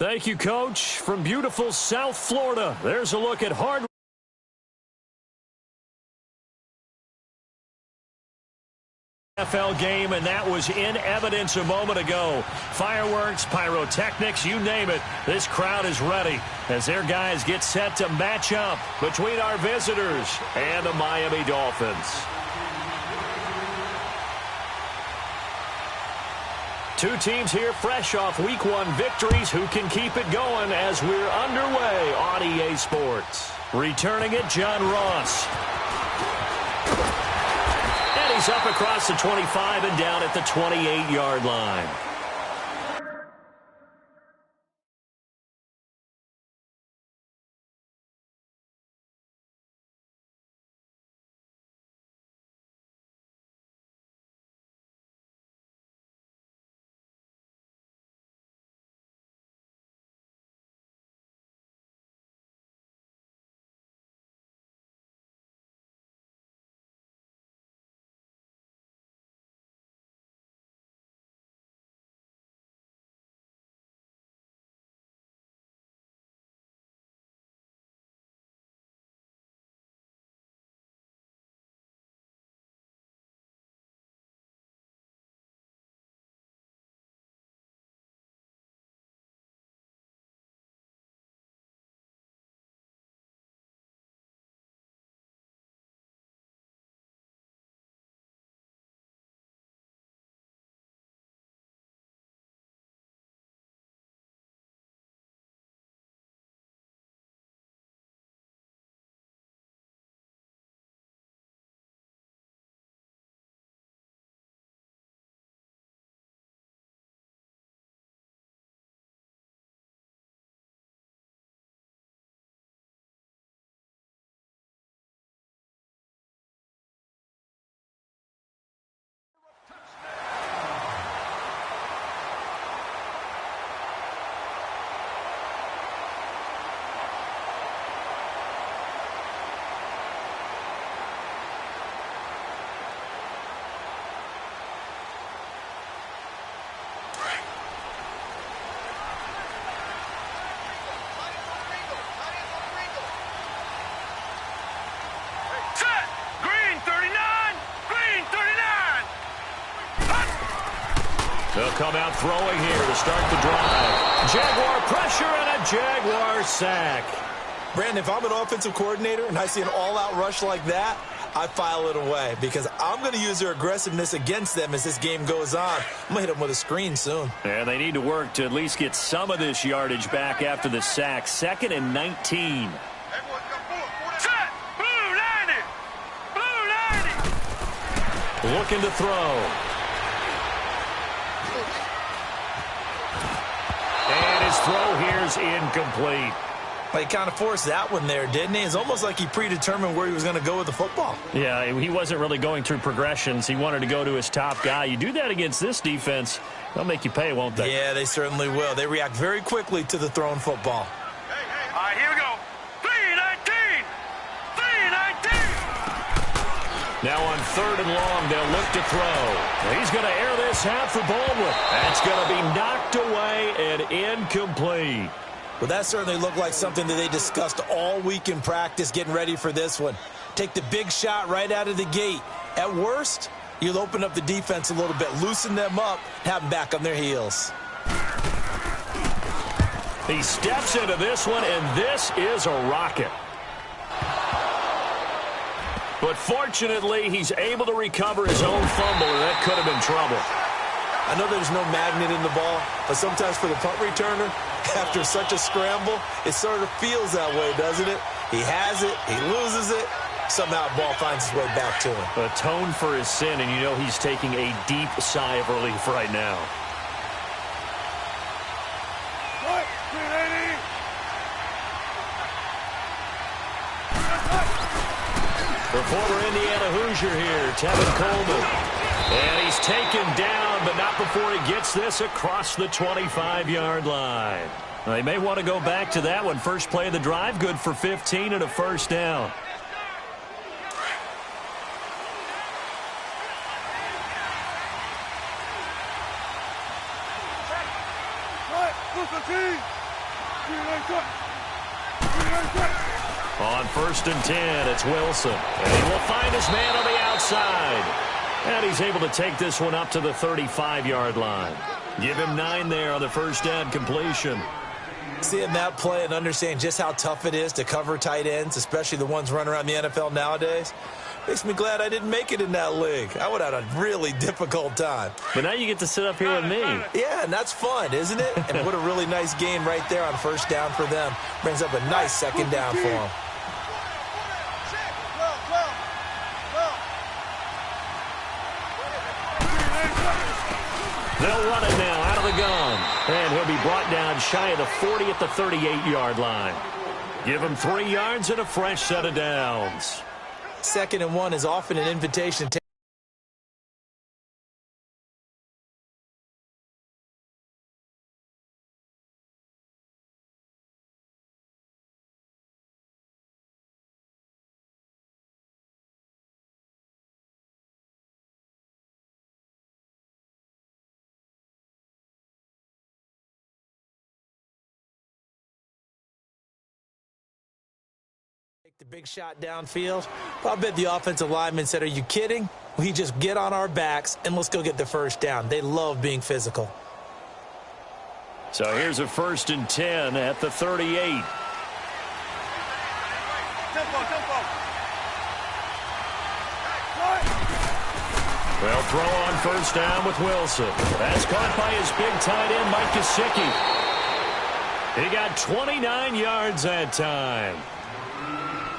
Thank you, Coach. From beautiful South Florida, there's a look at hard NFL game, and that was in evidence a moment ago. Fireworks, pyrotechnics, you name it. This crowd is ready as their guys get set to match up between our visitors and the Miami Dolphins. Two teams here fresh off Week 1 victories. Who can keep it going as we're underway on EA Sports? Returning it, John Ross. And he's up across the 25 and down at the 28-yard line. They'll come out throwing here to start the drive. Jaguar pressure and a Jaguar sack. Brandon, if I'm an offensive coordinator and I see an all-out rush like that, I file it away because I'm going to use their aggressiveness against them as this game goes on. I'm going to hit them with a screen soon. And they need to work to at least get some of this yardage back after the sack. 2nd and 19. Looking to throw. And his throw here's incomplete. Well, he kind of forced that one there, didn't he? It's almost like he predetermined where he was going to go with the football. Yeah, he wasn't really going through progressions. He wanted to go to his top guy. You do that against this defense, they'll make you pay, won't they? Yeah, they certainly will. They react very quickly to the thrown football. All right, here we go. 3-19. 3-19. Now on 3rd and long, they'll look to throw. He's going to air this out for Baldwin. That's going to be knocked away and incomplete. Well, that certainly looked like something that they discussed all week in practice getting ready for this one. Take the big shot right out of the gate. At worst, you'll open up the defense a little bit, loosen them up, have them back on their heels. He steps into this one, and this is a rocket. But fortunately, he's able to recover his own fumble, and that could have been trouble. I know there's no magnet in the ball, but sometimes for the punt returner, after such a scramble, it sort of feels that way, doesn't it? He has it, he loses it, somehow the ball finds its way back to him. Atone for his sin, and you know he's taking a deep sigh of relief right now. The former Indiana Hoosier here, Tevin Coleman. And he's taken down, but not before he gets this across the 25-yard line. They may want to go back to that one. First play of the drive, good for 15 and a first down. On 1st and 10, it's Wilson. And he will find his man on the outside. And he's able to take this one up to the 35-yard line. Give him 9 there on the first down completion. Seeing that play and understanding just how tough it is to cover tight ends, especially the ones running around the NFL nowadays, makes me glad I didn't make it in that league. I would have had a really difficult time. But now you get to sit up here with me. Yeah, and that's fun, isn't it? And what a really nice gain right there on first down for them. Brings up a nice second down for them. They'll run it now out of the gun. And he'll be brought down shy of the 40 at the 38-yard line. Give him 3 yards and a fresh set of downs. 2nd and 1 is often an invitation. The big shot downfield. Well, I bet the offensive lineman said, are you kidding? We just get on our backs and let's go get the first down. They love being physical. So here's a 1st and 10 at the 38. They'll throw on first down with Wilson. That's caught by his big tight end, Mike Gesicki. He got 29 yards that time.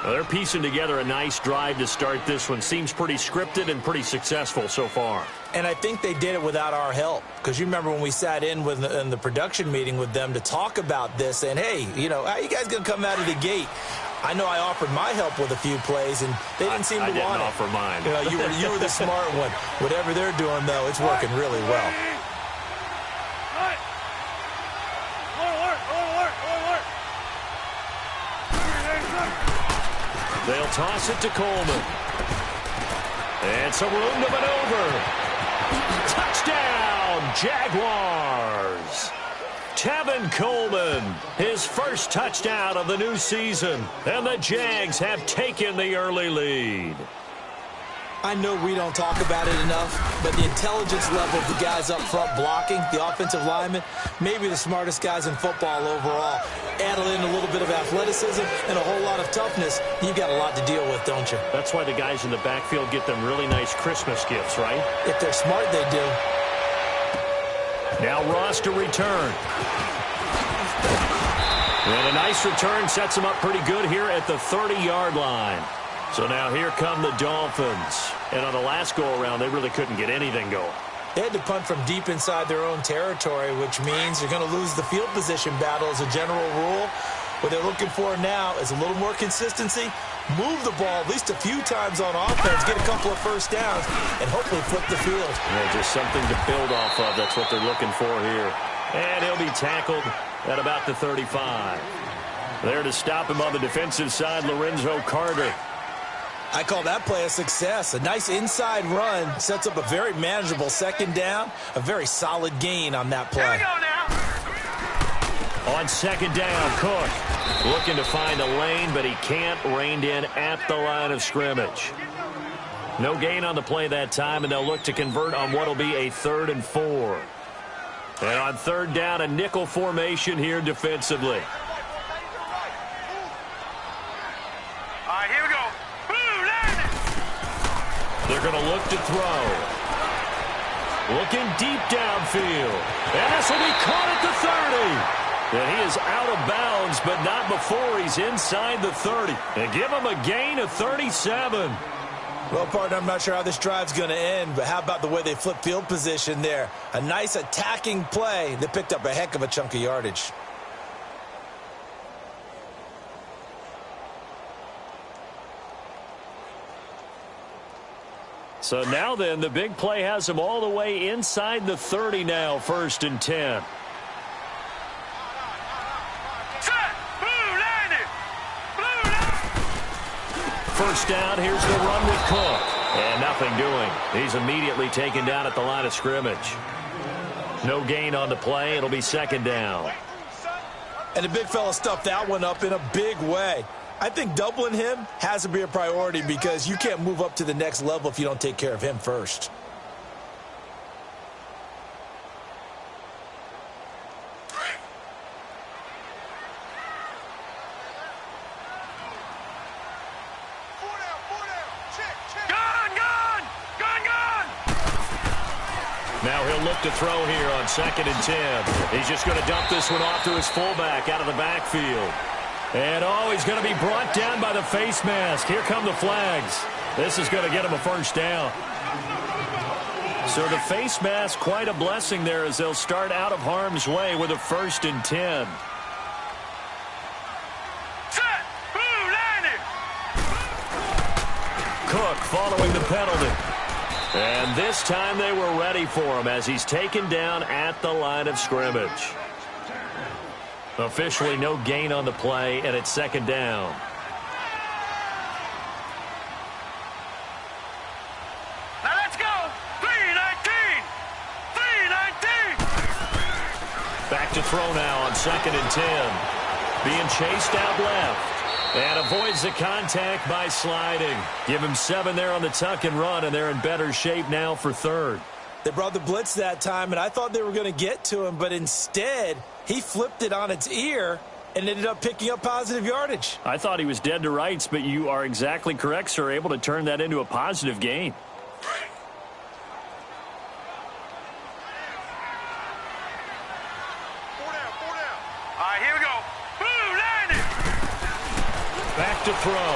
Well, they're piecing together a nice drive to start this one. Seems pretty scripted and pretty successful so far. And I think they did it without our help. Because you remember when we sat in the production meeting with them to talk about this, and hey, you know, how you guys going to come out of the gate? I know I offered my help with a few plays, and they didn't seem to want it. I didn't offer mine. You know, you were the smart one. Whatever they're doing, though, it's working really well. They'll toss it to Coleman. And some room to maneuver. Touchdown, Jaguars. Tevin Coleman, his first touchdown of the new season. And the Jags have taken the early lead. I know we don't talk about it enough, but the intelligence level of the guys up front blocking, the offensive linemen, maybe the smartest guys in football overall. Add in a little bit of athleticism and a whole lot of toughness, you've got a lot to deal with, don't you? That's why the guys in the backfield get them really nice Christmas gifts, right? If they're smart, they do. Now Ross to return. And a nice return sets them up pretty good here at the 30-yard line. So now here come the Dolphins. And on the last go-around, they really couldn't get anything going. They had to punt from deep inside their own territory, which means you're going to lose the field position battle as a general rule. What they're looking for now is a little more consistency, move the ball at least a few times on offense, get a couple of first downs, and hopefully flip the field. Yeah, just something to build off of. That's what they're looking for here. And he'll be tackled at about the 35. There to stop him on the defensive side, Lorenzo Carter. I call that play a success. A nice inside run sets up a very manageable second down. A very solid gain on that play. Here we go now. On second down, Cook looking to find a lane, but he can't. Reined in at the line of scrimmage. No gain on the play that time, and they'll look to convert on what will be a 3rd and 4. And on 3rd down, a nickel formation here defensively. They're going to look to throw. Looking deep downfield. And this will be caught at the 30. And he is out of bounds, but not before he's inside the 30. And give him a gain of 37. Well, partner, I'm not sure how this drive's going to end, but how about the way they flip field position there? A nice attacking play. They picked up a heck of a chunk of yardage. So now then, the big play has him all the way inside the 30 now, 1st and 10. First down, here's the run with Cook. And nothing doing. He's immediately taken down at the line of scrimmage. No gain on the play. It'll be 2nd down. And the big fella stuffed that one up in a big way. I think doubling him has to be a priority because you can't move up to the next level if you don't take care of him first. Now he'll look to throw here on 2nd and 10. He's just going to dump this one off to his fullback out of the backfield. And, he's going to be brought down by the face mask. Here come the flags. This is going to get him a first down. So the face mask, quite a blessing there as they'll start out of harm's way with a 1st and 10. Cook following the penalty. And this time they were ready for him as he's taken down at the line of scrimmage. Officially no gain on the play, and it's 2nd down. Now let's go. 3-19. 3-19. Back to throw now on 2nd and 10. Being chased out left. And avoids the contact by sliding. Give him 7 there on the tuck and run, and they're in better shape now for 3rd. They brought the blitz that time, and I thought they were going to get to him, but instead he flipped it on its ear and ended up picking up positive yardage. I thought he was dead to rights, but you are exactly correct, sir. Able to turn that into a positive gain. Here we go. Back to throw.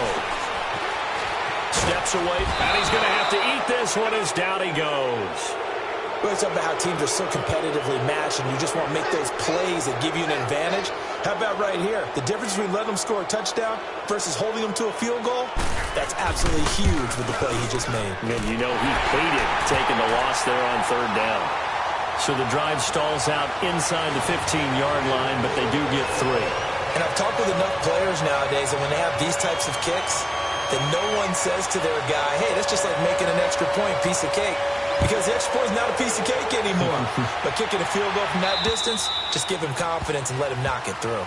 Steps away, and he's going to have to eat this one as down he goes. Well, it's about how teams are so competitively matched, and you just want to make those plays that give you an advantage. How about right here? The difference between letting them score a touchdown versus holding them to a field goal, that's absolutely huge with the play he just made. And you know he hated taking the loss there on 3rd down. So the drive stalls out inside the 15-yard line, but they do get 3. And I've talked with enough players nowadays that when they have these types of kicks, that no one says to their guy, hey, that's just like making an extra point, piece of cake. Because the extra point is not a piece of cake anymore. But kicking a field goal from that distance, just give him confidence and let him knock it through.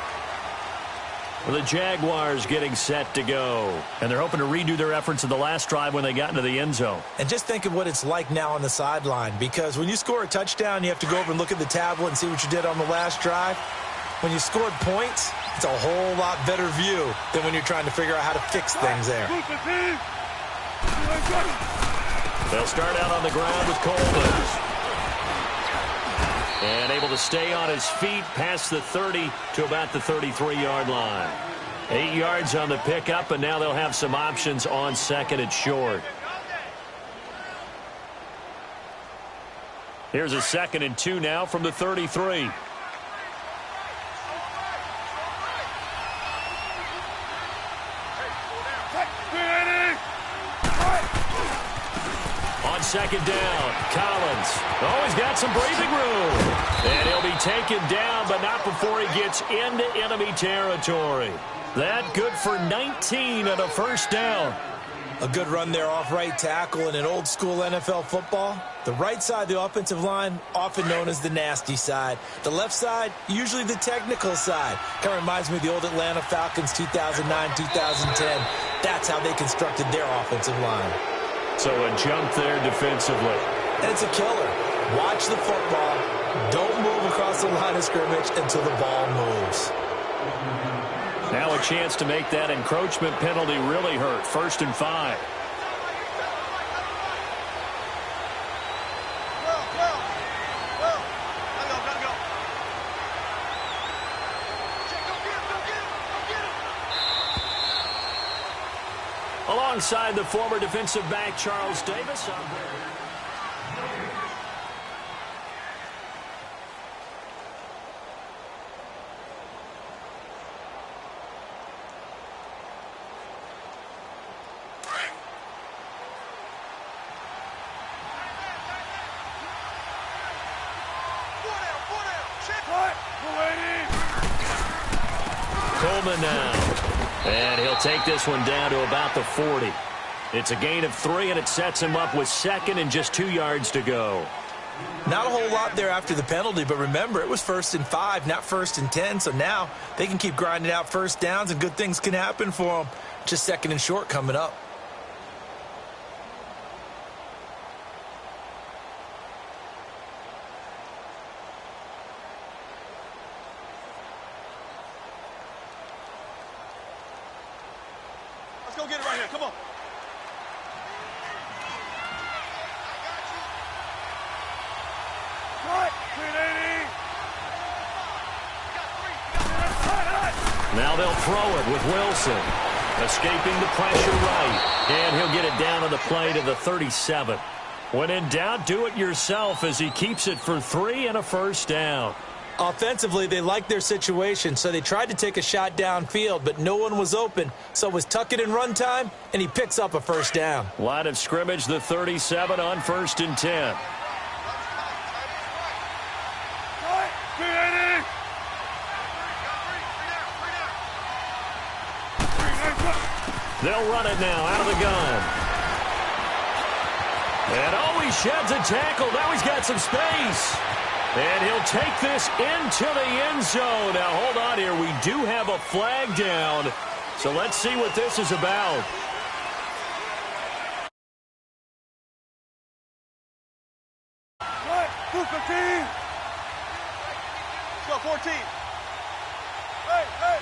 Well, the Jaguars getting set to go. And they're hoping to redo their efforts in the last drive when they got into the end zone. And just think of what it's like now on the sideline. Because when you score a touchdown, you have to go over and look at the tablet and see what you did on the last drive. When you scored points, it's a whole lot better view than when you're trying to figure out how to fix things there. They'll start out on the ground with Coleman. And able to stay on his feet past the 30 to about the 33-yard line. 8 yards on the pickup, and now they'll have some options on 2nd and short. Here's a 2nd and 2 now from the 33. On 2nd down, Collins. Oh, he's got some breathing room. And he'll be taken down, but not before he gets into enemy territory. That good for 19 and a 1st down. A good run there off right tackle in an old-school NFL football. The right side of the offensive line, often known as the nasty side. The left side, usually the technical side. Kind of reminds me of the old Atlanta Falcons 2009-2010. That's how they constructed their offensive line. So a jump there defensively. And it's a killer. Watch the football. Don't move across the line of scrimmage until the ball moves. Now a chance to make that encroachment penalty really hurt. 1st and 5. Alongside the former defensive back Charles Davis. Coleman now. And he'll take this one down to about the 40. It's a gain of 3, and it sets him up with 2nd and just 2 yards to go. Not a whole lot there after the penalty, but remember, it was 1st and 5, not 1st and 10, so now they can keep grinding out first downs and good things can happen for them. Just 2nd and short coming up. Let's go get it right here. Come on. Now they'll throw it with Wilson. Escaping the pressure right. And he'll get it down on the play to the 37. When in doubt, do it yourself as he keeps it for 3 and a first down. Offensively, they liked their situation, so they tried to take a shot downfield, but no one was open. So it was tuck it and run time, and he picks up a first down. Line of scrimmage, the 37 on 1st and 10. They'll run it now out of the gun. And oh, he sheds a tackle. Now he's got some space. And he'll take this into the end zone. Now, hold on here. We do have a flag down. So let's see what this is about. Let's go, 14. Hey, hey.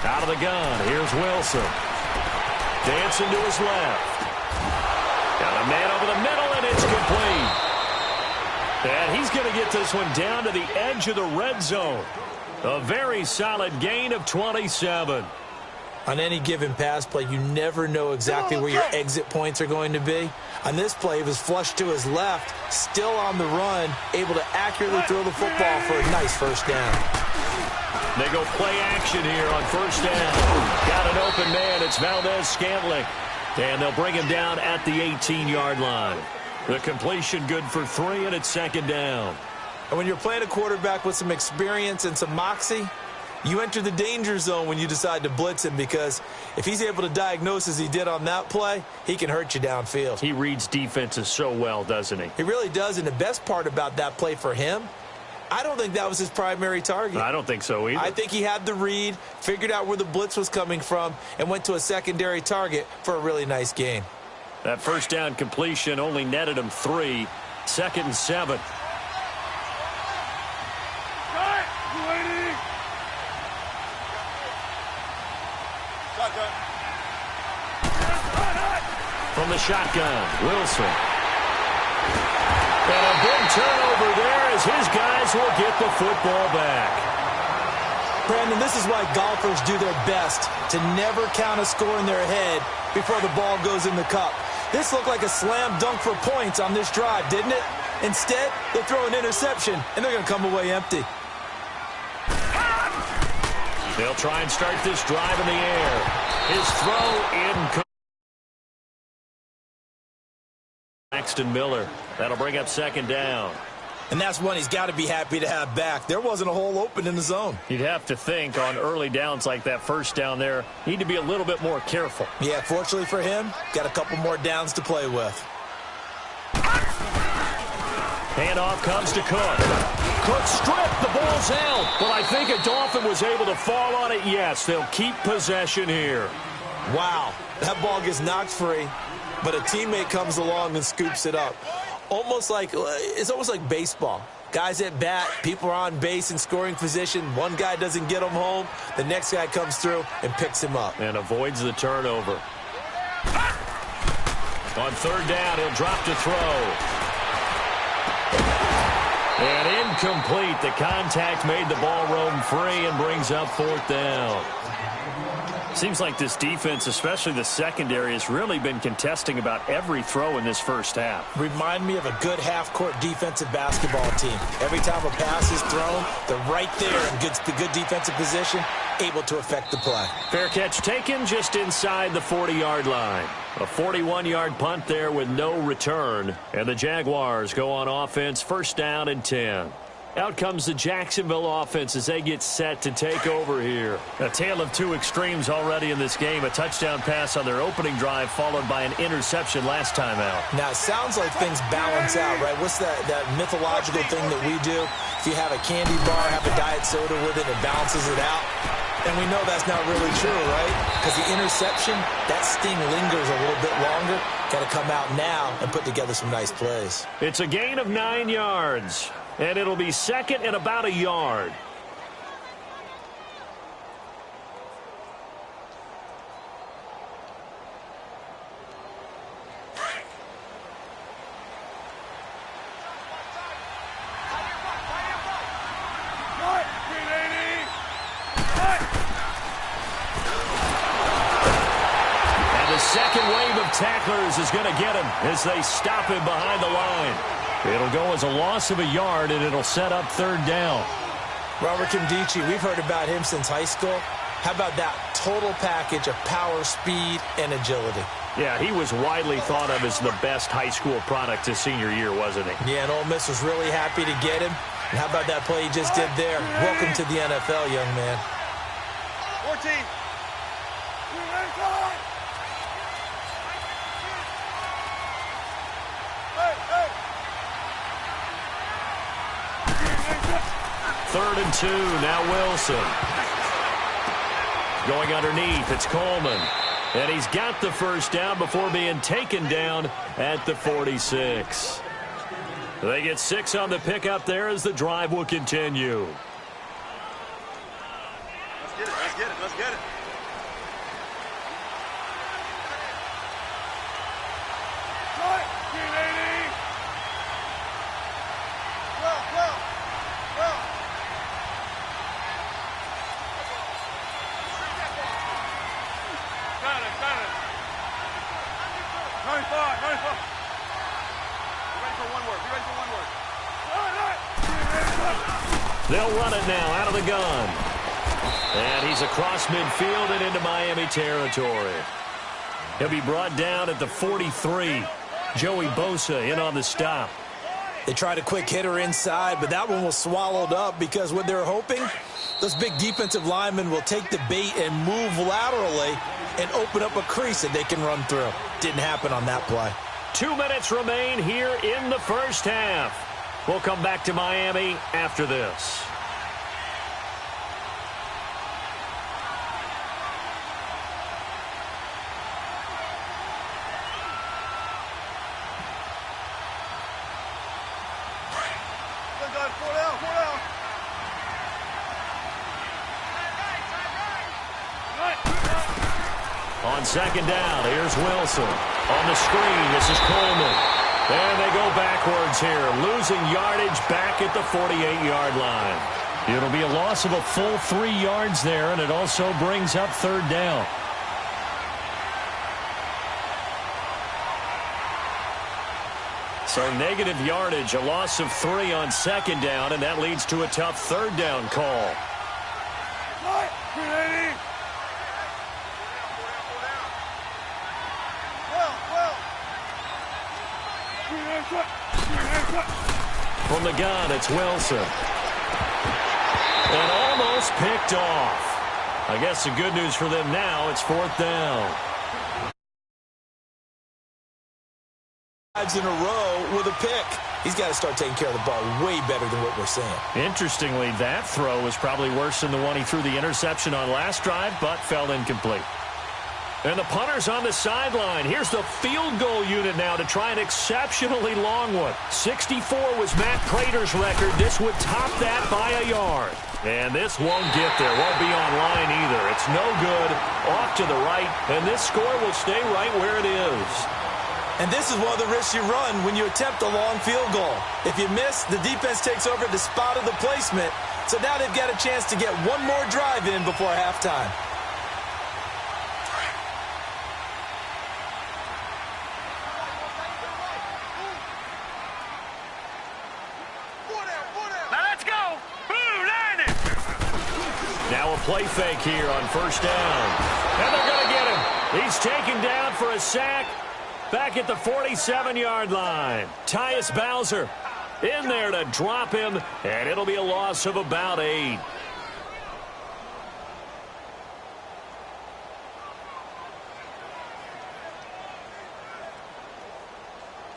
Out of the gun. Here's Wilson. Dancing to his left. Got a man over the middle, and it's complete. And he's going to get this one down to the edge of the red zone. A very solid gain of 27. On any given pass play, you never know exactly where your exit points are going to be. On this play, he was flushed to his left, still on the run, able to accurately throw the football for a nice first down. They go play action here on first down. Got an open man. It's Valdez-Scantling. And they'll bring him down at the 18-yard line. The completion good for 3, and it's 2nd down. And when you're playing a quarterback with some experience and some moxie, you enter the danger zone when you decide to blitz him, because if he's able to diagnose as he did on that play, he can hurt you downfield. He reads defenses so well, doesn't he? He really does, and the best part about that play for him, I don't think that was his primary target. I don't think so either. I think he had the read, figured out where the blitz was coming from, and went to a secondary target for a really nice gain. That first down completion only netted him 3. 2nd and 7. From the shotgun, Wilson. And a big turnover there as his guys will get the football back. Brandon, this is why golfers do their best to never count a score in their head before the ball goes in the cup. This looked like a slam dunk for points on this drive, didn't it? Instead, they throw an interception, and they're going to come away empty. They'll try and start this drive in the air. His throw incomplete. Paxton Miller. That'll bring up 2nd down. And that's one he's got to be happy to have back. There wasn't a hole open in the zone. You'd have to think on early downs like that first down there, need to be a little bit more careful. Yeah, fortunately for him, got a couple more downs to play with. Handoff comes to Cook. Cook stripped. The ball's held. Well, I think a Dolphin was able to fall on it. Yes, they'll keep possession here. Wow, that ball gets knocked free, but a teammate comes along and scoops it up. It's almost like baseball. Guys at bat, people are on base in scoring position. One guy doesn't get him home. The next guy comes through and picks him up. And avoids the turnover. On 3rd down, he'll drop to throw. And incomplete. The contact made the ball roam free and brings up 4th down. Seems like this defense, especially the secondary, has really been contesting about every throw in this first half. Remind me of a good half-court defensive basketball team. Every time a pass is thrown, they're right there in good defensive position, able to affect the play. Fair catch taken just inside the 40-yard line. A 41-yard punt there with no return. And the Jaguars go on offense, 1st down and 10. Out comes the Jacksonville offense as they get set to take over here. A tale of two extremes already in this game. A touchdown pass on their opening drive followed by an interception last time out. Now, it sounds like things balance out, right? What's that mythological thing that we do? If you have a candy bar, have a diet soda with it, it balances it out. And we know that's not really true, right? Because the interception, that sting lingers a little bit longer. Got to come out now and put together some nice plays. It's a gain of 9 yards. And it'll be second and about a yard. And the second wave of tacklers is going to get him as they stop him behind the line. It'll go as a loss of a yard, and it'll set up third down. Robert Kimdichie, we've heard about him since high school. How about that total package of power, speed, and agility? Yeah, he was widely thought of as the best high school product his senior year, wasn't he? Yeah, and Ole Miss was really happy to get him. And how about that play he just did there? Welcome to the NFL, young man. 14. Third and 2, now Wilson. Going underneath, it's Coleman. And he's got the first down before being taken down at the 46. They get 6 on the pickup there as the drive will continue. Let's get it, let's get it, let's get it. They'll run it now out of the gun. And he's across midfield and into Miami territory. He'll be brought down at the 43. Joey Bosa in on the stop. They tried a quick hitter inside, but that one was swallowed up because what they're hoping, those big defensive linemen will take the bait and move laterally and open up a crease that they can run through. Didn't happen on that play. 2 minutes remain here in the first half. We'll come back to Miami after this. On second down, here's Wilson. On the screen, this is Coleman. And they go backwards here, losing yardage back at the 48-yard line. It'll be a loss of a full 3 yards there, and it also brings up third down. So negative yardage, a loss of 3 on second down, and that leads to a tough third down call. From the gun, it's Wilson. And almost picked off. I guess the good news for them now, it's fourth down. In a row with a pick. He's got to start taking care of the ball way better than what we're seeing. Interestingly, that throw was probably worse than the one he threw the interception on last drive, but fell incomplete. And the punter's on the sideline. Here's the field goal unit now to try an exceptionally long one. 64 was Matt Prater's record. This would top that by a yard. And this won't get there. Won't be on line either. It's no good. Off to the right. And this score will stay right where it is. And this is one of the risks you run when you attempt a long field goal. If you miss, the defense takes over the spot of the placement. So now they've got a chance to get one more drive in before halftime. Now a play fake here on first down. And they're going to get him. He's taken down for a sack back at the 47-yard line. Tyus Bowser In there to drop him, and it'll be a loss of about 8.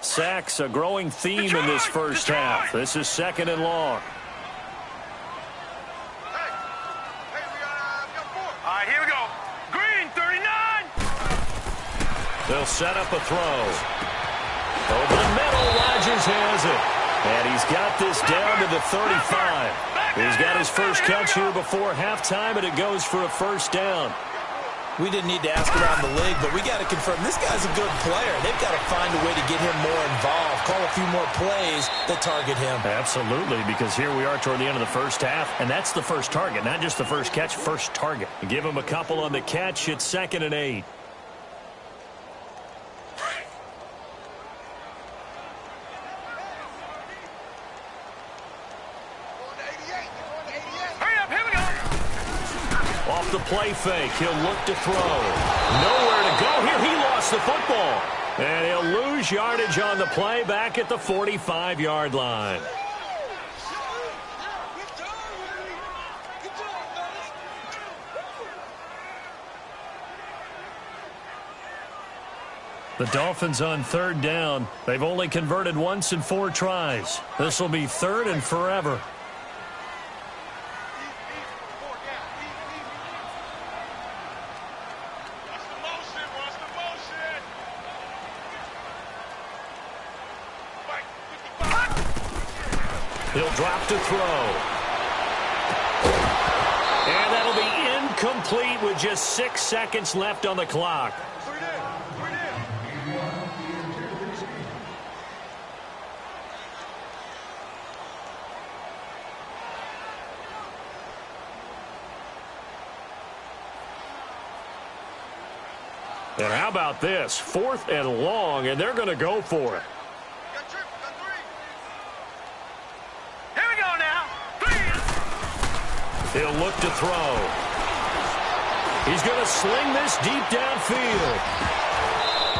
Sacks, a growing theme in this first half. This is 2nd and long. All right, here we go. Green, 39. They'll set up a throw. Over the middle, Rodgers has it. And he's got this down to the 35. He's got his first catch here before halftime, and it goes for a first down. We didn't need to ask around the league, but we got to confirm this guy's a good player. They've got to find a way to get him more involved, call a few more plays that target him. Absolutely, because here we are toward the end of the first half, and that's the first target, not just the first catch, first target. Give him a couple on the catch. It's 2nd and 8. Off the play fake, he'll look to throw. Nowhere to go here. He lost the football. And he'll lose yardage on the play back at the 45-yard line. The Dolphins on 3rd down. They've only converted once in 4 tries. This will be 3rd and forever. He'll drop to throw. And that'll be incomplete with just 6 seconds left on the clock. And how about this? 4th and long, and they're going to go for it. He'll look to throw. He's going to sling this deep downfield.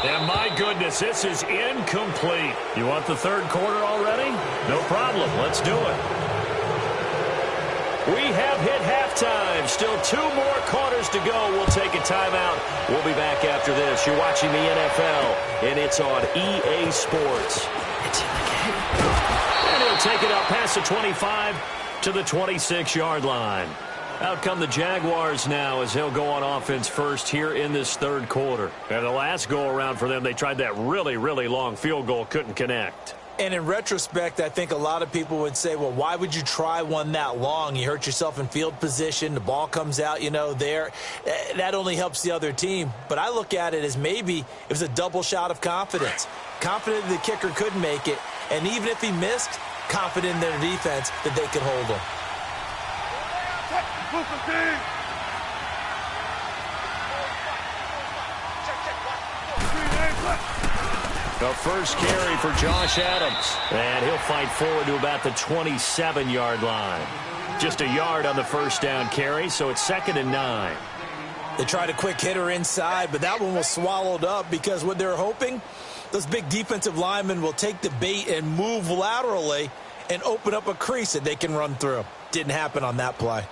And my goodness, this is incomplete. You want the 3rd quarter already? No problem. Let's do it. We have hit halftime. Still 2 more quarters to go. We'll take a timeout. We'll be back after this. You're watching the NFL, and it's on EA Sports. It's in the game. And he'll take it up past the 25 to the 26-yard line. Out come the Jaguars now as they'll go on offense first here in this 3rd quarter. And the last go-around for them, they tried that really, really long field goal, couldn't connect. And in retrospect, I think a lot of people would say, well, why would you try one that long? You hurt yourself in field position. The ball comes out, there. That only helps the other team. But I look at it as maybe it was a double shot of confidence. Confident the kicker could make it. And even if he missed, confident in their defense that they could hold him. The first carry for Josh Adams. And he'll fight forward to about the 27-yard line. Just a yard on the first down carry, so it's 2nd and 9. They tried a quick hitter inside, but that one was swallowed up because what they're hoping, those big defensive linemen will take the bait and move laterally and open up a crease that they can run through. Didn't happen on that play.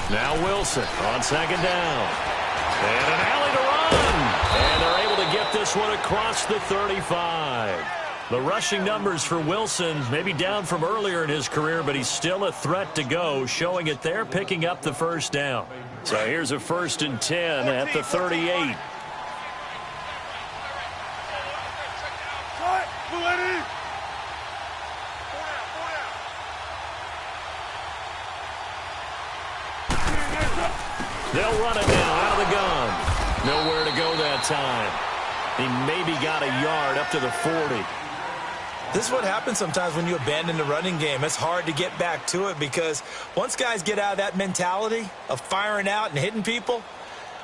Now Wilson on 2nd down. And an alley to run. And they're able to get this one across the 35. The rushing numbers for Wilson maybe down from earlier in his career, but he's still a threat to go, showing it there, picking up the first down. So here's a 1st and 10 at the 38. They'll run it now out of the gun. Nowhere to go that time. He maybe got a yard up to the 40. This is what happens sometimes when you abandon the running game. It's hard to get back to it because once guys get out of that mentality of firing out and hitting people,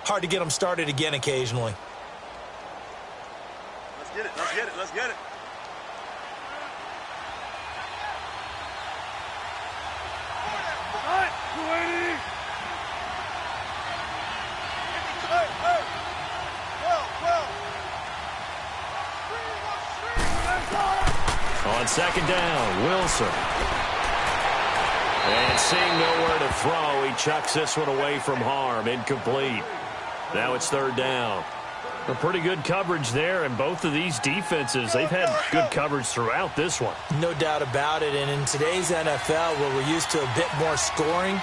hard to get them started again occasionally. Let's get it. Let's get it. Let's get it. On second down, Wilson. And seeing nowhere to throw, he chucks this one away from harm. Incomplete. Now it's third down. A pretty good coverage there, and both of these defenses, they've had good coverage throughout this one. No doubt about it, and in today's NFL, where we're used to a bit more scoring,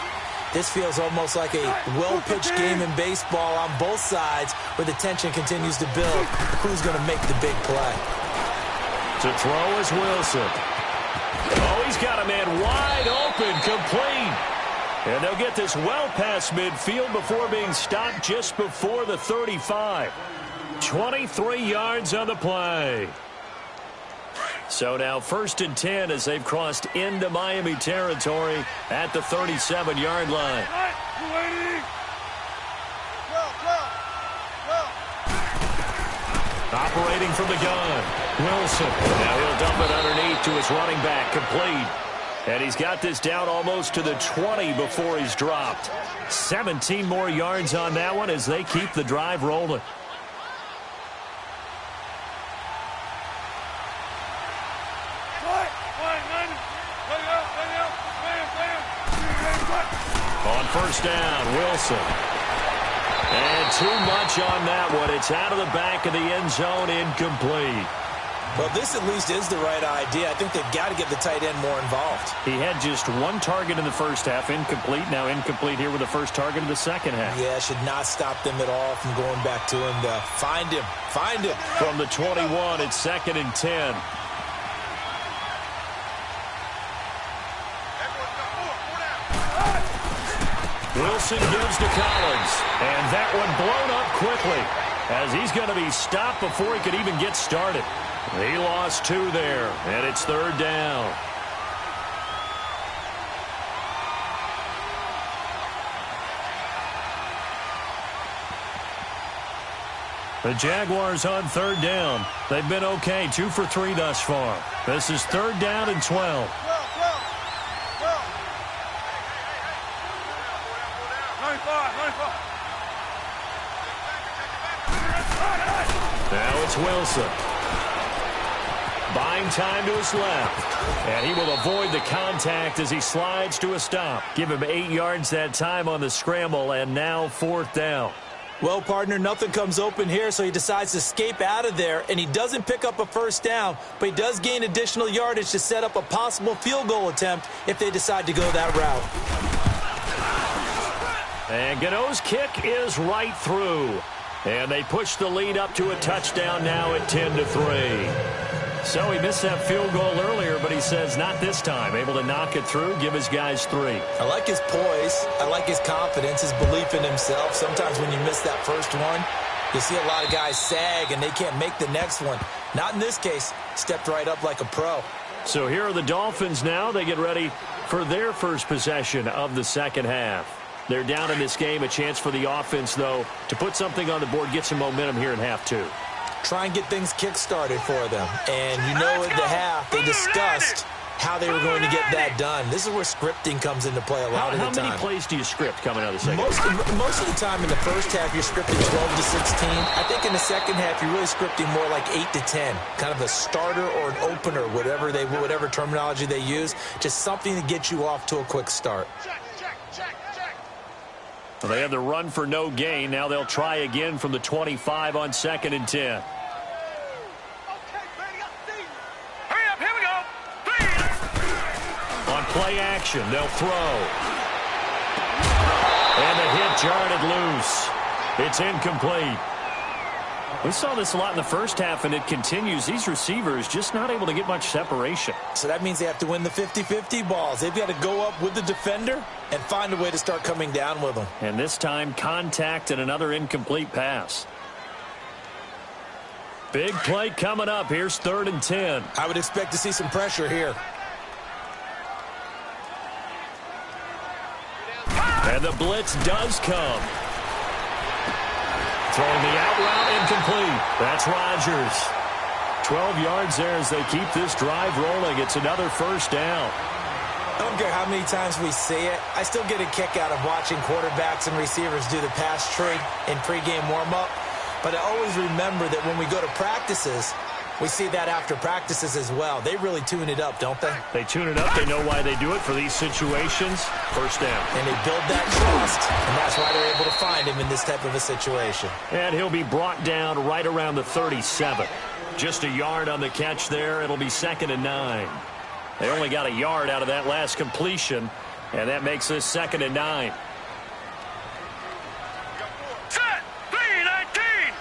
this feels almost like a well-pitched game in baseball on both sides, where the tension continues to build. Who's going to make the big play? To throw is Wilson. Oh, he's got a man wide open, complete. And they'll get this well past midfield before being stopped just before the 35. 23 yards on the play. So now 1st and 10 as they've crossed into Miami territory at the 37-yard line. Operating from the gun, Wilson. Now he'll dump it underneath to his running back, complete. And he's got this down almost to the 20 before he's dropped. 17 more yards on that one as they keep the drive rolling. On first down, Wilson. And too much on that one. It's out of the back of the end zone, incomplete. Well, this at least is the right idea. I think they've got to get the tight end more involved. He had just one target in the first half, incomplete. Now incomplete here with the first target of the second half. Yeah, should not stop them at all from going back to him to find him. Find him. From the 21, it's 2nd and 10. Wilson gives to Collins, and that one blown up quickly as he's going to be stopped before he could even get started. He lost 2 there, and it's third down. The Jaguars on third down. They've been okay, 2 for 3 thus far. This is third down and 12. Now it's Wilson. Buying time to his left. And he will avoid the contact as he slides to a stop. Give him 8 yards that time on the scramble, and now 4th down. Well, partner, nothing comes open here, so he decides to escape out of there, and he doesn't pick up a first down, but he does gain additional yardage to set up a possible field goal attempt if they decide to go that route. And Gano's kick is right through. And they push the lead up to a touchdown now at 10-3. So he missed that field goal earlier, but he says not this time. Able to knock it through, give his guys 3. I like his poise. I like his confidence, his belief in himself. Sometimes when you miss that first one, you see a lot of guys sag and they can't make the next one. Not in this case. Stepped right up like a pro. So here are the Dolphins now. They get ready for their first possession of the second half. They're down in this game. A chance for the offense, though, to put something on the board, get some momentum here in half 2. Try and get things kick-started for them. And you know at the half, they discussed how they were going to get that done. This is where scripting comes into play a lot of the time. How many plays do you script coming out of the second half? Most of the time in the first half, you're scripting 12 to 16. I think in the second half, you're really scripting more like 8 to 10. Kind of a starter or an opener, whatever terminology they use. Just something to get you off to a quick start. Well, they have the run for no gain. Now they'll try again from the 25 on 2nd and 10. Hurry up, here we go. On play action, they'll throw. And the hit jarred it loose. It's incomplete. We saw this a lot in the first half, and it continues. These receivers just not able to get much separation. So that means they have to win the 50-50 balls. They've got to go up with the defender and find a way to start coming down with them. And this time, contact and another incomplete pass. Big play coming up. Here's 3rd and 10. I would expect to see some pressure here. And the blitz does come. Throwing the out route, incomplete. That's Rodgers. 12 yards there as they keep this drive rolling. It's another first down. I don't care how many times we see it. I still get a kick out of watching quarterbacks and receivers do the pass tree in pregame warm-up. But I always remember that when we go to practices, we see that after practices as well. They really tune it up, don't they? They tune it up. They know why they do it for these situations. First down. And they build that trust, and that's why they're able to find him in this type of a situation. And he'll be brought down right around the 37. Just a yard on the catch there. It'll be 2nd and 9. They only got a yard out of that last completion, and that makes this 2nd and 9. Set! 3-19!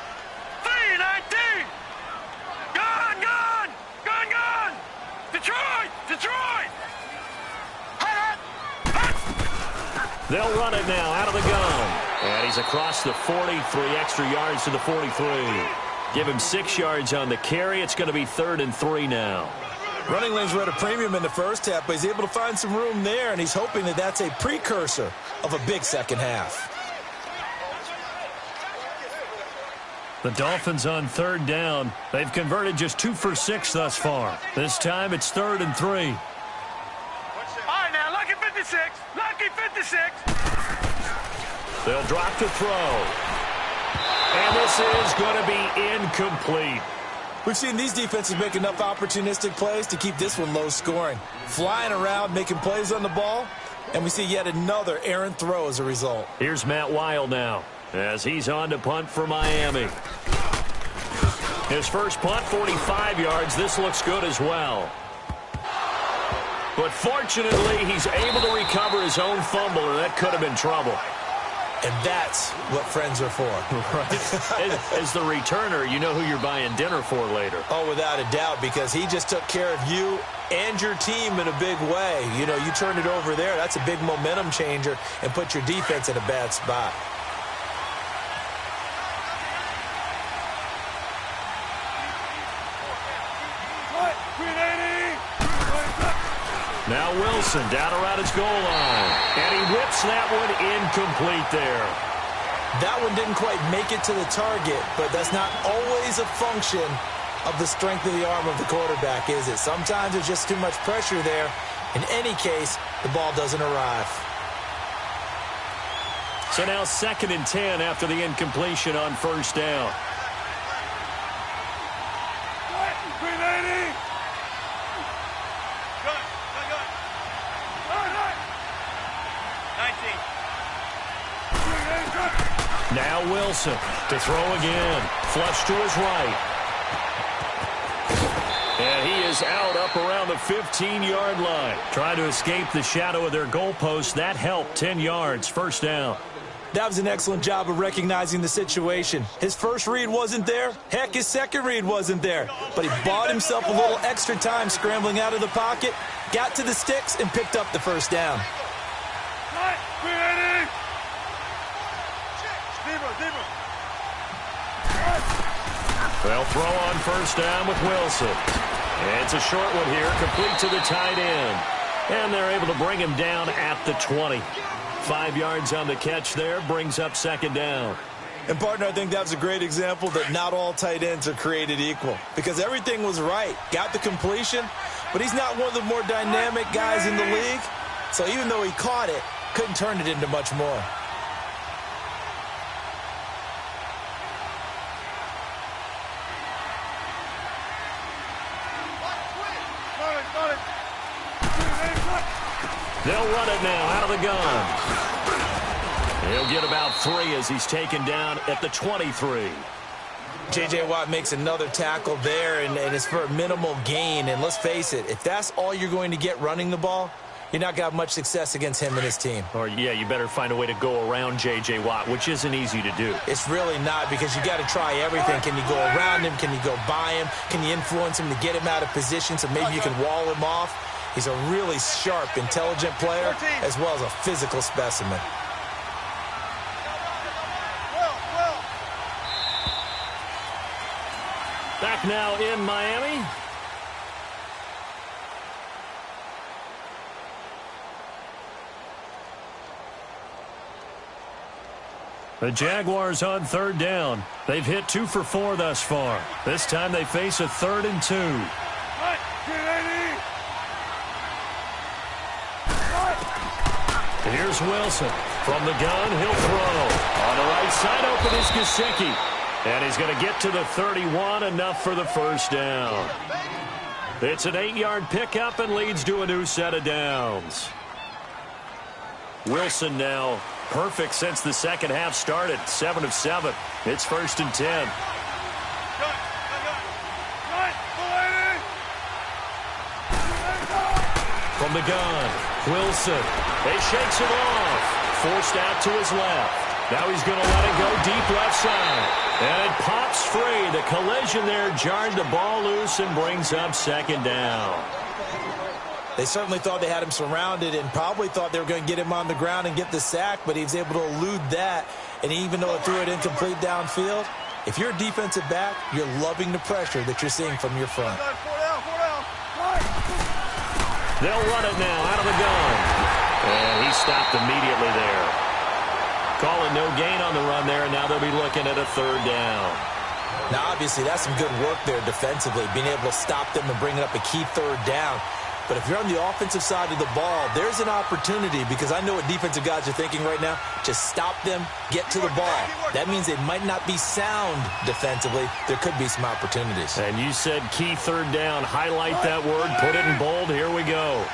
3-19! Gone! Gone! Gone! Gone! Detroit! Detroit! They'll run it now out of the gun. And he's across the 40, 3 extra yards to the 43. Give him 6 yards on the carry. It's going to be 3rd and 3 now. Running lanes were at a premium in the first half, but he's able to find some room there, and he's hoping that that's a precursor of a big second half. The Dolphins on 3rd down. They've converted just 2 for 6 thus far. This time it's 3rd and 3. All right, now, lucky 56. Lucky 56. They'll drop to throw. And this is going to be incomplete. We've seen these defenses make enough opportunistic plays to keep this one low scoring. Flying around, making plays on the ball, and we see yet another errant throw as a result. Here's Matt Wild now as he's on to punt for Miami. His first punt, 45 yards. This looks good as well. But fortunately, he's able to recover his own fumble, or that could have been trouble. And that's what friends are for. Right. As the returner, you know who you're buying dinner for later. Oh, without a doubt, because he just took care of you and your team in a big way. You know, you turn it over there, that's a big momentum changer and put your defense in a bad spot. Now Wilson down around his goal line. And he whips that one incomplete there. That one didn't quite make it to the target, but that's not always a function of the strength of the arm of the quarterback, is it? Sometimes there's just too much pressure there. In any case, the ball doesn't arrive. So now 2nd and 10 after the incompletion on 1st down. Now Wilson to throw again. Flush to his right. And he is out up around the 15-yard line. Trying to escape the shadow of their goalpost. That helped. 10 yards. First down. That was an excellent job of recognizing the situation. His first read wasn't there. Heck, his second read wasn't there. But he bought himself a little extra time scrambling out of the pocket, got to the sticks, and picked up the first down. They'll throw on first down with Wilson. And it's a short one here, complete to the tight end. And they're able to bring him down at the 20. 5 yards on the catch there, brings up 2nd down. And, partner, I think that was a great example that not all tight ends are created equal. Because everything was right. Got the completion, but he's not one of the more dynamic guys in the league. So even though he caught it, couldn't turn it into much more. They'll run it now out of the gun. He'll get about 3 as he's taken down at the 23. J.J. Watt makes another tackle there, and it's for a minimal gain. And let's face it, if that's all you're going to get running the ball, you're not going to have much success against him and his team. Or, yeah, you better find a way to go around J.J. Watt, which isn't easy to do. It's really not, because you got to try everything. Can you go around him? Can you go by him? Can you influence him to get him out of position so maybe you can wall him off? He's a really sharp, intelligent player, as well as a physical specimen. Back now in Miami. The Jaguars on 3rd down. They've hit 2 for 4 thus far. This time they face a 3rd and 2. Here's Wilson. From the gun, he'll throw. On the right side, open is Gesicki. And he's going to get to the 31, enough for the first down. It's an 8-yard pickup and leads to a new set of downs. Wilson now perfect since the second half started. 7 of 7. It's 1st and 10. From the gun, Wilson. He shakes it off. Forced out to his left. Now he's going to let it go deep left side. And it pops free. The collision there jarred the ball loose and brings up 2nd down. They certainly thought they had him surrounded and probably thought they were going to get him on the ground and get the sack, but he was able to elude that. And even though it threw it incomplete downfield, if you're a defensive back, you're loving the pressure that you're seeing from your front. They'll run it now out of the gun. And he stopped immediately there. Calling no gain on the run there, and now they'll be looking at a 3rd down. Now, obviously, that's some good work there defensively, being able to stop them and bring up a key 3rd down. But if you're on the offensive side of the ball, there's an opportunity, because I know what defensive guys are thinking right now. Just stop them, get to the ball. That means they might not be sound defensively. There could be some opportunities. And you said key 3rd down. Highlight that word. Put it in bold. Here we go.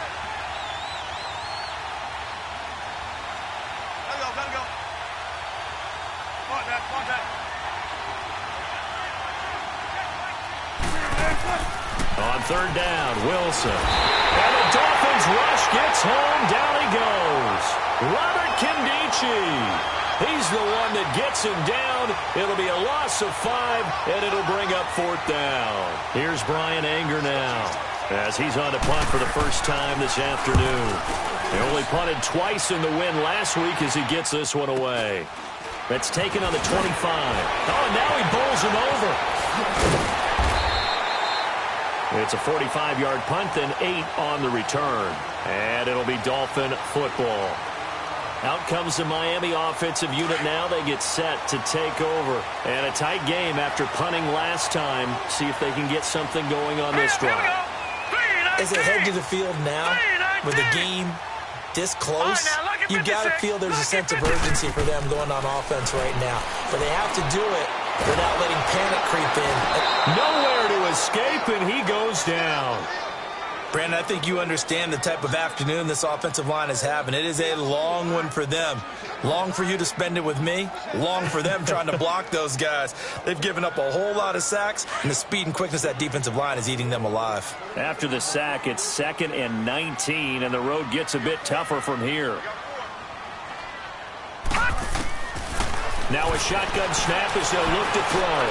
On 3rd down, Wilson. And the Dolphins rush gets home. Down he goes. Robert Kindici. He's the one that gets him down. It'll be a loss of 5, and it'll bring up 4th down. Here's Brian Anger now, as he's on to punt for the first time this afternoon. He only punted twice in the win last week as he gets this one away. That's taken on the 25. Oh, and now he bowls him over. It's a 45-yard punt, then 8 on the return. And it'll be Dolphin football. Out comes the Miami offensive unit now. They get set to take over. And a tight game after punting last time. See if they can get something going on this drive. As they head to the field now, with the game this close, you got to feel there's a sense of urgency for them going on offense right now. But they have to do it without letting panic creep in. Nowhere to escape, and he goes down. Brandon, I think you understand the type of afternoon this offensive line is having. It is a long one for them. Long for you to spend it with me. Long for them trying to block those guys. They've given up a whole lot of sacks, and the speed and quickness of that defensive line is eating them alive. After the sack, it's 2nd and 19, and the road gets a bit tougher from here. Now a shotgun snap as they'll look to throw.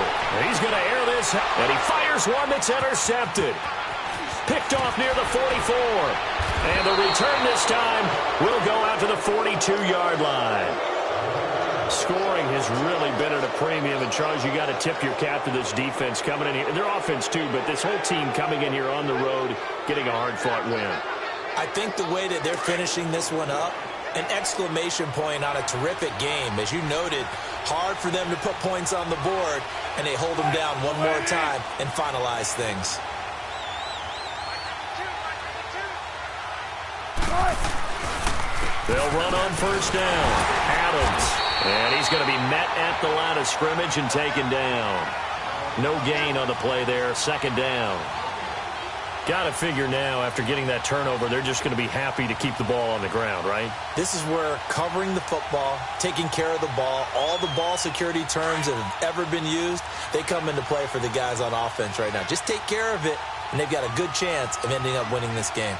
He's going to air this, and he fires one that's intercepted. Picked off near the 44. And the return this time will go out to the 42-yard line. Scoring has really been at a premium. And, Charles, you got to tip your cap to this defense coming in here. Their offense, too, but this whole team coming in here on the road, getting a hard-fought win. I think the way that they're finishing this one up, an exclamation point on a terrific game. As you noted, hard for them to put points on the board, and they hold them down one more time and finalize things. They'll run on 1st down. Adams. And he's going to be met at the line of scrimmage and taken down. No gain on the play there. 2nd down. Got to figure now, after getting that turnover, they're just going to be happy to keep the ball on the ground, right? This is where covering the football, taking care of the ball, all the ball security terms that have ever been used, they come into play for the guys on offense right now. Just take care of it, and they've got a good chance of ending up winning this game.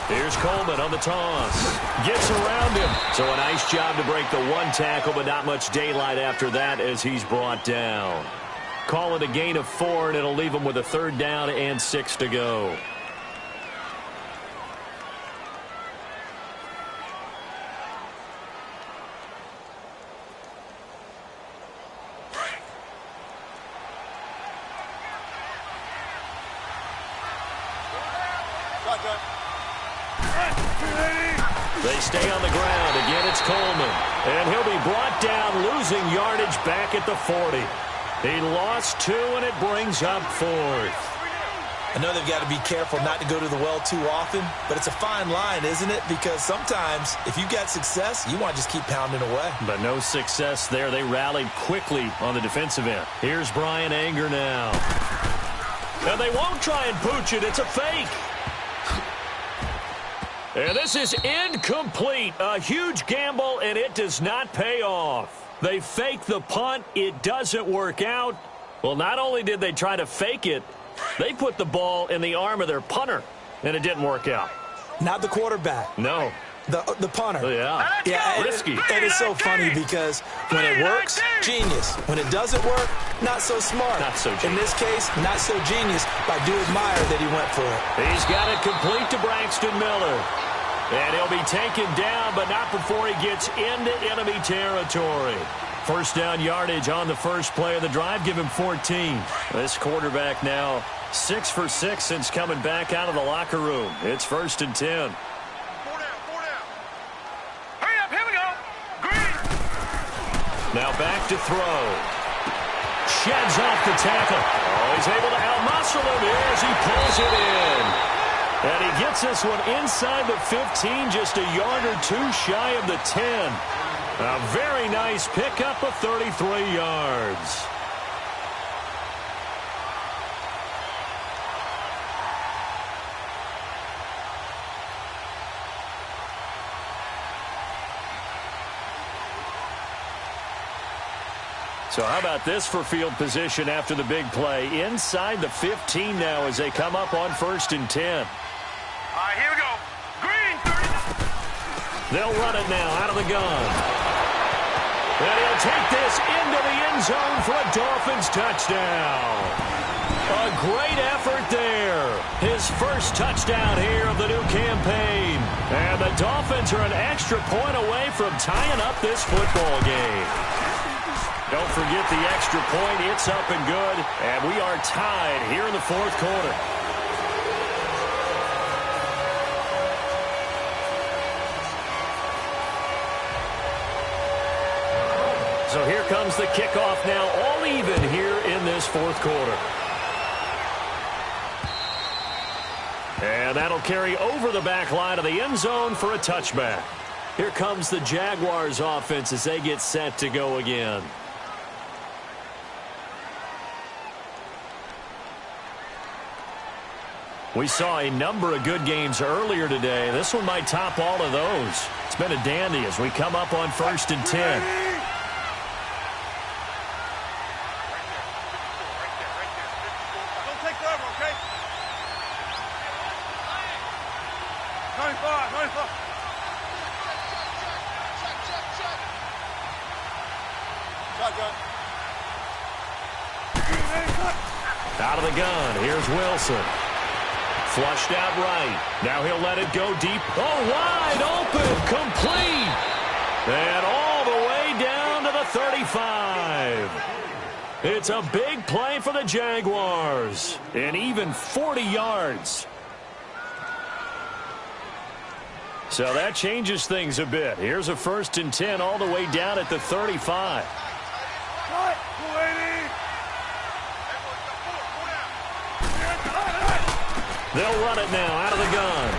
Here's Coleman on the toss. Gets around him. So a nice job to break the one tackle, but not much daylight after that as he's brought down. Call it a gain of 4, and it'll leave him with a 3rd down and 6 to go. They stay on the ground. Again, it's Coleman. And he'll be brought down, losing yardage back at the 40. He lost 2, and it brings up 4th. I know they've got to be careful not to go to the well too often, but it's a fine line, isn't it? Because sometimes if you got success, you want to just keep pounding away. But no success there. They rallied quickly on the defensive end. Here's Brian Anger now. And they won't try and pooch it. It's a fake. And this is incomplete. A huge gamble, and it does not pay off. They fake the punt. It doesn't work out. Well, not only did they try to fake it, they put the ball in the arm of their punter, and it didn't work out. Not the quarterback. No. The punter. Yeah, risky. And it's so funny because when it works, genius. When it doesn't work, not so smart. Not so genius. In this case, not so genius, but I do admire that he went for it. He's got it complete to Braxton Miller. And he'll be taken down, but not before he gets into enemy territory. First down yardage on the first play of the drive. Give him 14. This quarterback now 6 for 6 since coming back out of the locker room. It's 1st and 10. Now back to throw. Sheds off the tackle. Oh, he's able to out-muscle him here as he pulls it in. And he gets this one inside the 15, just a yard or two shy of the 10. A very nice pickup of 33 yards. So how about this for field position after the big play? Inside the 15 now as they come up on 1st and 10. All right, here we go. Green, 30. They'll run it now out of the gun. And he'll take this into the end zone for a Dolphins touchdown. A great effort there. His first touchdown here of the new campaign. And the Dolphins are an extra point away from tying up this football game. Don't forget the extra point. It's up and good. And we are tied here in the 4th quarter. So here comes the kickoff now, all even here in this 4th quarter. And that'll carry over the back line of the end zone for a touchback. Here comes the Jaguars offense as they get set to go again. We saw a number of good games earlier today. This one might top all of those. It's been a dandy as we come up on 1st and 10. Don't take forever, okay? 95, 95. Shotgun. Out of the gun. Here's Wilson. Flushed out right. Now he'll let it go deep. Oh, wide open. Complete. And all the way down to the 35. It's a big play for the Jaguars. And even 40 yards. So that changes things a bit. Here's a 1st and 10 all the way down at the 35. They'll run it now out of the gun.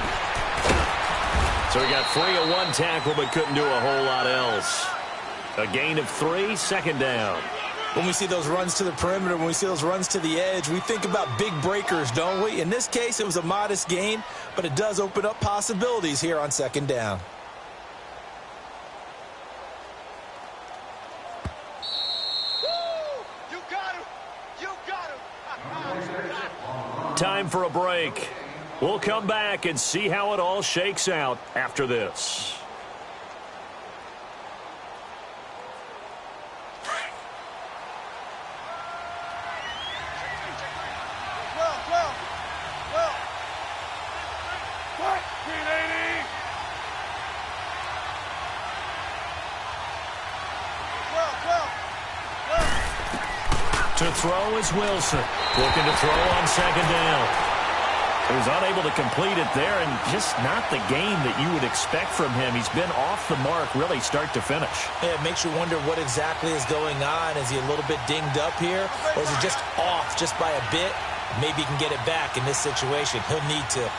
So he got free of one tackle but couldn't do a whole lot else. A gain of 3, 2nd down. When we see those runs to the perimeter, when we see those runs to the edge, we think about big breakers, don't we? In this case, it was a modest gain, but it does open up possibilities here on 2nd down. Time for a break. We'll come back and see how it all shakes out after this. To throw is Wilson. Looking to throw on 2nd down. He was unable to complete it there, and just not the game that you would expect from him. He's been off the mark really start to finish. Yeah, it makes you wonder what exactly is going on. Is he a little bit dinged up here, or is he just off just by a bit? Maybe he can get it back in this situation. He'll need to.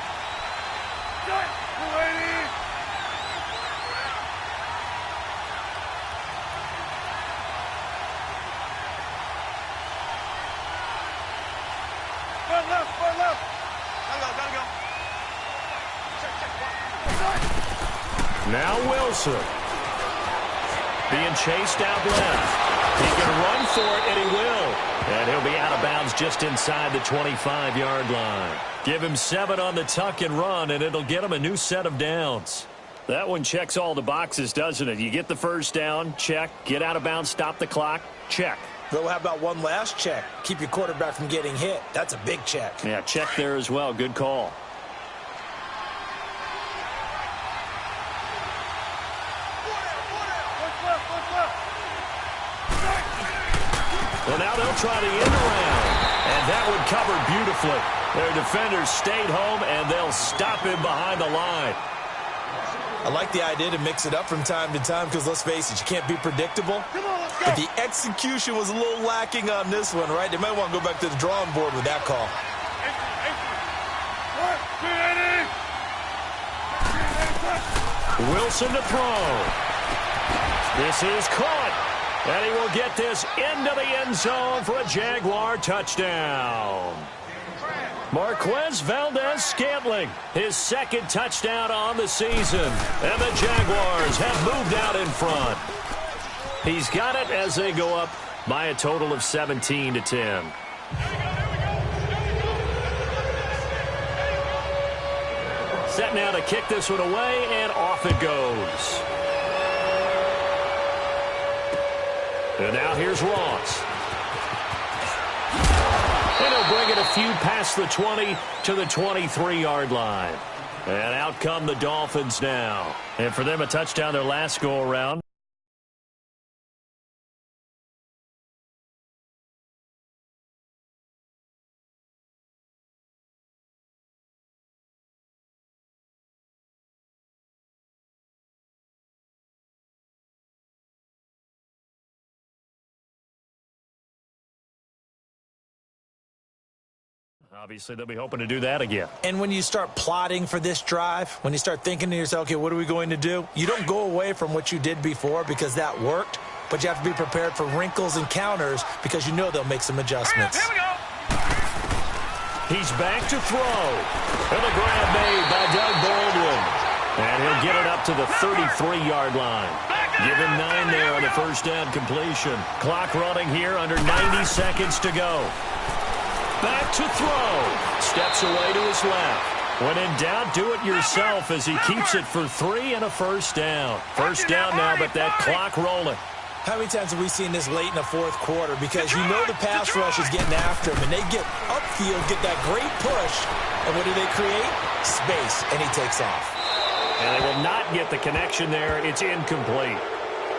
Now Wilson. Being chased out left. He can run for it, and he will. And he'll be out of bounds just inside the 25-yard line. Give him 7 on the tuck and run, and it'll get him a new set of downs. That one checks all the boxes, doesn't it? You get the first down, check. Get out of bounds, stop the clock, check. Though, how about one last check? Keep your quarterback from getting hit. That's a big check. Yeah, check there as well. Good call. Well, now they'll try the end around. And that one covered beautifully. Their defenders stayed home, and they'll stop him behind the line. I like the idea to mix it up from time to time because, let's face it, you can't be predictable. But the execution was a little lacking on this one, right? They might want to go back to the drawing board with that call. Wilson to throw. This is caught. And he will get this into the end zone for a Jaguar touchdown. Marquez Valdez-Scantling, his second touchdown on the season. And the Jaguars have moved out in front. He's got it as they go up by a total of 17-10. Set now to kick this one away, and off it goes. And now here's Ross. And he'll bring it a few past the 20 to the 23-yard line. And out come the Dolphins now. And for them, a touchdown their last go-around. Obviously, they'll be hoping to do that again. And when you start plotting for this drive, when you start thinking to yourself, okay, what are we going to do? You don't go away from what you did before because that worked, but you have to be prepared for wrinkles and counters because you know they'll make some adjustments. Here we go. He's back to throw. And the grab made by Doug Baldwin. And he'll get it up to the 33-yard line. Give him 9 there on the first down completion. Clock running here under 90 seconds to go. Back to throw. Steps away to his left. When in doubt, do it yourself as he keeps it for 3 and a first down. First down now, but that clock rolling. How many times have we seen this late in the fourth quarter? Because you know the pass rush is getting after him, and they get upfield, get that great push, and what do they create? Space, and he takes off. And they will not get the connection there. It's incomplete.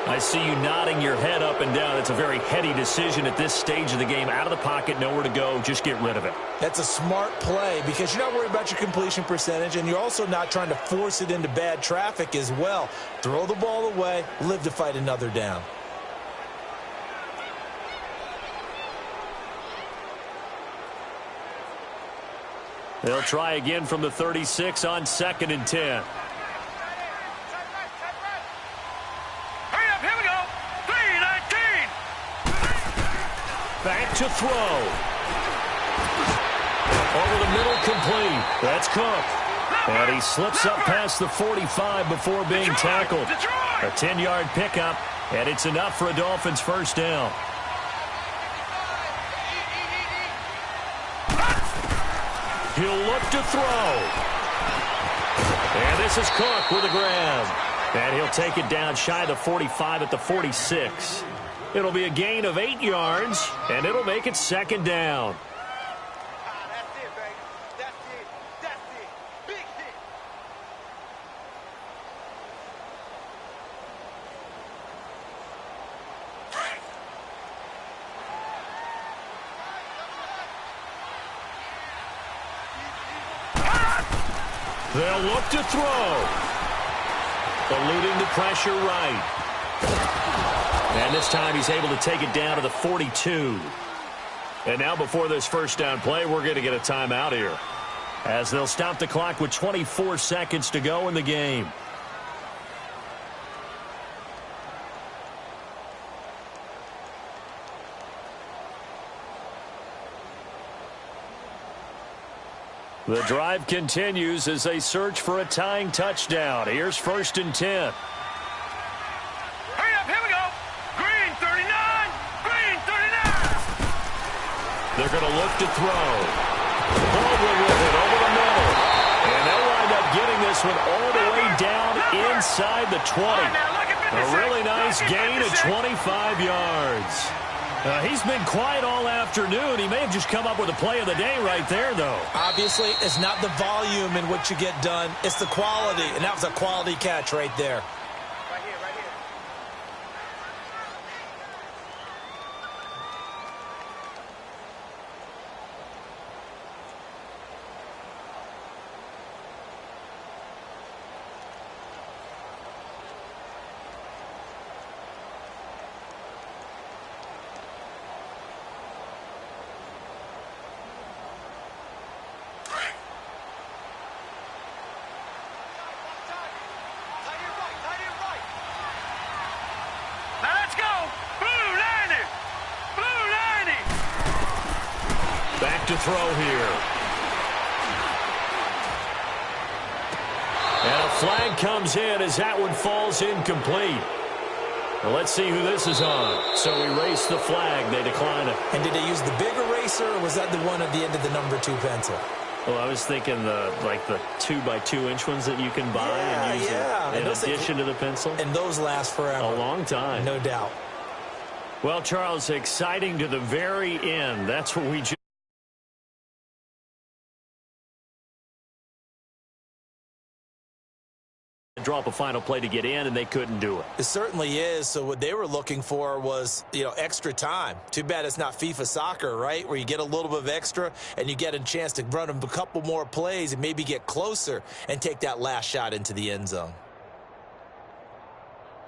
I see you nodding your head up and down. It's a very heady decision at this stage of the game. Out of the pocket, nowhere to go. Just get rid of it. That's a smart play because you're not worried about your completion percentage, and you're also not trying to force it into bad traffic as well. Throw the ball away, live to fight another down. They'll try again from the 36 on 2nd and 10. Back to throw. Over the middle, complete. That's Cook. And he slips up past the 45 before being tackled. A 10-yard pickup, and it's enough for a Dolphins first down. He'll look to throw. And this is Cook with a grab. And he'll take it down shy of the 45 at the 46. It'll be a gain of 8 yards, and it'll make it 2nd down. That's it, baby. That's it. That's it. Big hit. They'll look to throw. Eluding the pressure right. And this time he's able to take it down to the 42. And now before this first down play, we're going to get a timeout here, as they'll stop the clock with 24 seconds to go in the game. The drive continues as they search for a tying touchdown. Here's 1st and 10. Hurry up, here we go. Green 39, green 39. They're going to look to throw. Baldwin with it over the middle. And they'll wind up getting this one all the way down inside the 20. A really nice gain of 25 yards. He's been quiet all afternoon. He may have just come up with a play of the day right there, though. Obviously, it's not the volume in what you get done. It's the quality, and that was a quality catch right there. Right here, right here. Now let's go. Blue 90. Blue 90. Back to throw here. And a flag comes in as that one falls incomplete. Well, let's see who this is on. So erase the flag. They decline it. And did they use the big eraser, or was that the one at the end of the number 2 pencil? Well, I was thinking the 2x2-inch ones that you can buy and use in addition to the pencil. And those last forever. A long time. No doubt. Well, Charles, exciting to the very end. That's what we just... drop a final play to get in, and they couldn't do it. It certainly is. So what they were looking for was, extra time. Too bad it's not FIFA soccer, right? Where you get a little bit of extra and you get a chance to run them a couple more plays and maybe get closer and take that last shot into the end zone.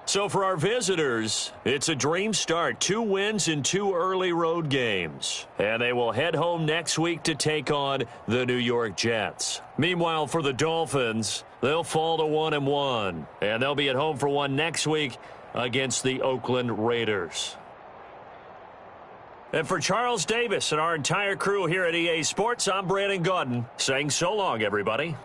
So for our visitors, it's a dream start. 2 wins in 2 early road games. And they will head home next week to take on the New York Jets. Meanwhile, for the Dolphins, they'll fall to 1-1. And they'll be at home for one next week against the Oakland Raiders. And for Charles Davis and our entire crew here at EA Sports, I'm Brandon Gaudin saying so long, everybody.